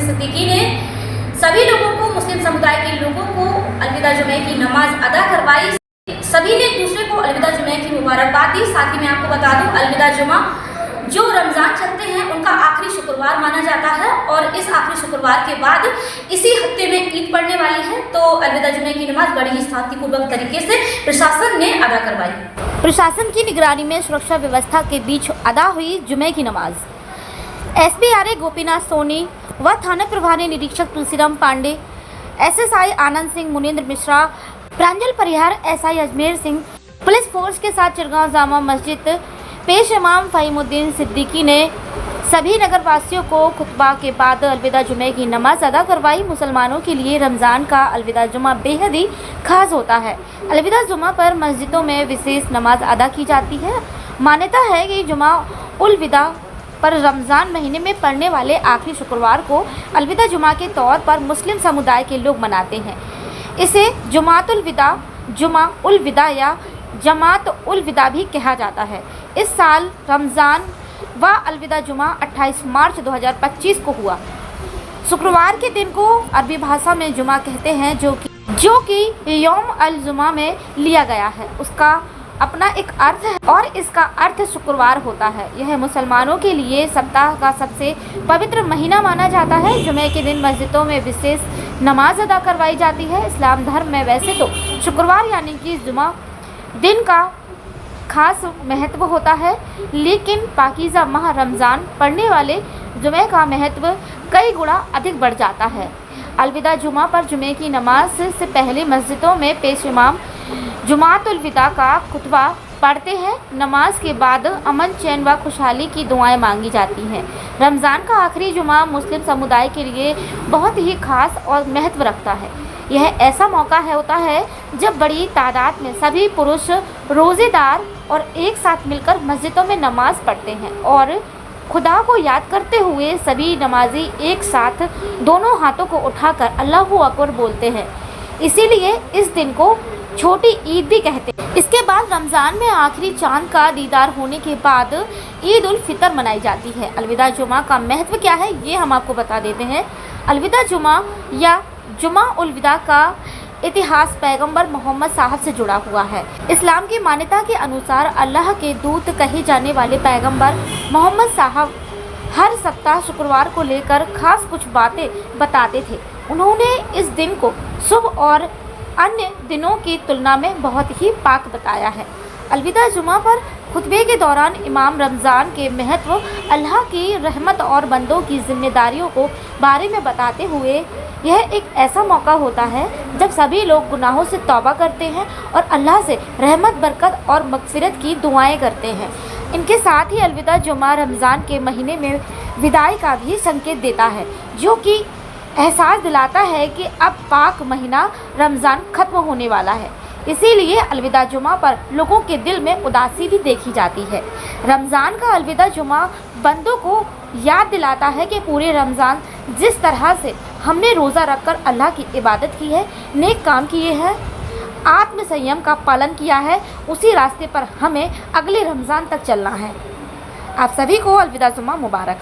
सिद्दीकी ने सभी लोगों को, मुस्लिम समुदाय के लोगों को अलविदा जुमे की नमाज अदा करवाई। सभी ने एक दूसरे को अलविदा जुमे की मुबारकबाद दी। साथ ही मैं आपको बता दूं, अलविदा जुमा जो रमज़ान चलते हैं उनका आखिरी शुक्रवार माना जाता है और इस आखिरी शुक्रवार के बाद इसी हफ्ते में ईद पड़ने वाली है। तो अलविदा जुमे की नमाज बड़ी ही शांतिपूर्वक तरीके से प्रशासन ने अदा करवाई। प्रशासन की निगरानी में सुरक्षा व्यवस्था के बीच अदा हुई जुमे की नमाज। SPRA गोपीनाथ सोनी व थाना प्रभारी निरीक्षक तुलसीराम पांडे, SSI आनंद सिंह, मुनीन्द्र मिश्रा, प्रांजल परिहार, SI Ajmer Singh, police force के साथ चिरगांव जामा मस्जिद पेश इमाम फ़हीमुद्दीन सिद्दीकी ने सभी नगरवासियों को खुतबा के बाद अलविदा जुमे की नमाज अदा करवाई। मुसलमानों के लिए रमज़ान का अलविदा जुमा बेहद ही खास होता है। अलविदा जुमा पर मस्जिदों में विशेष नमाज अदा की जाती है। मान्यता है कि जुमा उल विदा पर रमज़ान महीने में पड़ने वाले आखिरी शुक्रवार को अलविदा जुमा के तौर पर मुस्लिम समुदाय के लोग मनाते हैं। इसे जुमातुल विदा, जुमा उल विदा या जमात उल विदा भी कहा जाता है। इस साल रमज़ान व अलविदा जुमा 28 मार्च 2025 को हुआ। शुक्रवार के दिन को अरबी भाषा में जुमा कहते हैं, जो कि यौम अल जुमा में लिया गया है। उसका अपना एक अर्थ है और इसका अर्थ शुक्रवार होता है। यह मुसलमानों के लिए सप्ताह का सबसे पवित्र महीना माना जाता है। जुमे के दिन मस्जिदों में विशेष नमाज अदा करवाई जाती है। इस्लाम धर्म में वैसे तो शुक्रवार यानी कि जुमा दिन का खास महत्व होता है, लेकिन पाकीज़ा माह रमज़ान पढ़ने वाले जुमे का महत्व कई गुना अधिक बढ़ जाता है। अलविदा जुमा पर जुमे की नमाज से पहले मस्जिदों में पेश इमाम जुमातुल विदा का खुतबा पढ़ते हैं। नमाज के बाद अमन, चैन व खुशहाली की दुआएं मांगी जाती हैं। रमज़ान का आखिरी जुमा मुस्लिम समुदाय के लिए बहुत ही खास और महत्व रखता है। यह ऐसा मौका होता है जब बड़ी तादाद में सभी पुरुष रोज़ेदार और एक साथ मिलकर मस्जिदों में नमाज पढ़ते हैं और खुदा को याद करते हुए सभी नमाजी एक साथ दोनों हाथों को उठाकर अल्लाहु अकबर बोलते हैं। इसीलिए इस दिन को छोटी ईद भी कहते हैं। इसके बाद रमज़ान में आखिरी चांद का दीदार होने के बाद ईद उल फितर मनाई जाती है। अलविदा जुमा का महत्व क्या है, ये हम आपको बता देते हैं। अलविदा जुमा या जुमा उल विदा का इतिहास पैगंबर मोहम्मद साहब से जुड़ा हुआ है। इस्लाम की मान्यता के अनुसार अल्लाह के दूत कहे जाने वाले पैगंबर मोहम्मद साहब हर सप्ताह शुक्रवार को लेकर खास कुछ बातें बताते थे। उन्होंने इस दिन को शुभ और अन्य दिनों की तुलना में बहुत ही पाक बताया है। अलविदा जुमा पर खुतबे के दौरान इमाम रमज़ान के महत्व, अल्लाह की रहमत और बंदों की जिम्मेदारियों को बारे में बताते हुए यह एक ऐसा मौका होता है जब सभी लोग गुनाहों से तौबा करते हैं और अल्लाह से रहमत, बरकत और मग़फ़िरत की दुआएं करते हैं। इनके साथ ही अलविदा जुमा रमज़ान के महीने में विदाई का भी संकेत देता है, जो कि एहसास दिलाता है कि अब पाक महीना रमज़ान ख़त्म होने वाला है। इसीलिए अलविदा जुमा पर लोगों के दिल में उदासी भी देखी जाती है। रमज़ान का अलविदा जुमा बंदों को याद दिलाता है कि पूरे रमज़ान जिस तरह से हमने रोज़ा रखकर अल्लाह की इबादत की है, नेक काम किए हैं, आत्म संयम का पालन किया है, उसी रास्ते पर हमें अगले रमज़ान तक चलना है। आप सभी को अलविदा जुमा मुबारक।